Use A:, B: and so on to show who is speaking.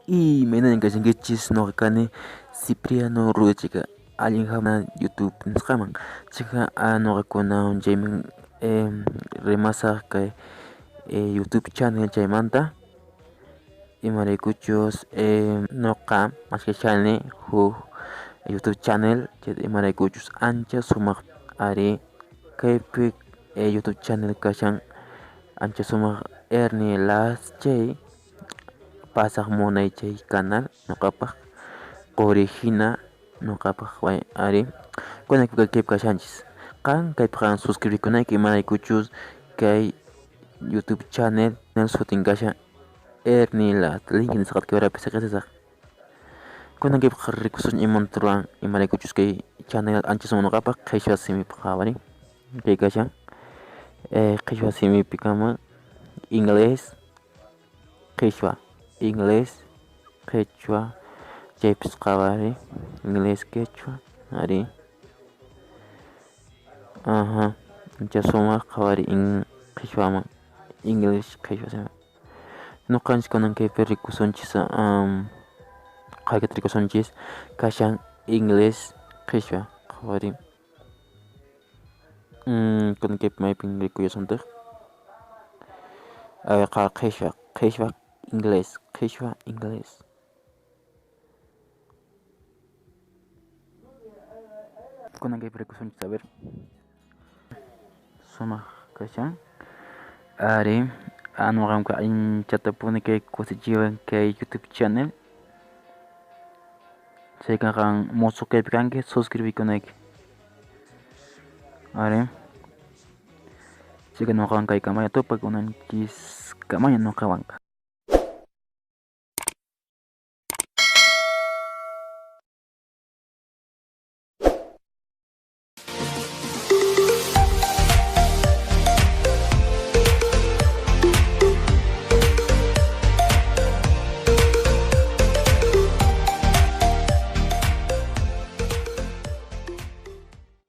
A: Y menan que chis no kane Cipriano Ruchica alguien jamás YouTube nisqaman chica no kuna un jamin remasa que YouTube channel chaymanta y marikuchos no ka más que channel hu YouTube channel y marikuchos ancha sumak are que YouTube channel kashan ancha sumak erni las chay pasak monay chay canal no kapak origina no kapak way ari kuna que kashanchis kan kay pan suscribir kuna que marikuchos kay YouTube channel nel sutin kasha erni la link ni sakat que ahora pese que se kuna que recursos y montruan y marikuchos que channel ancha sumo no kapak kaysha simi pakawari que kasha kaysha simi pikama inglés quechua inglés quechua Japes kawari inglés quechua ari ajá ya suma kawari in quechua ma english quechua se no kanch konan que perico sonchis kaya trico sonchis kashan inglés quechua kawari konan que mai pingrico yo sonte ka quechua inglés quechua inglés konan que perico sonchis a ver suma kashan ari anu ram ka in chatapuni que cosichivan que YouTube channel se kan mozo que picanque suscribir con ek ari se kan no kan kai kamaya topa con anchis kamaya no kawanka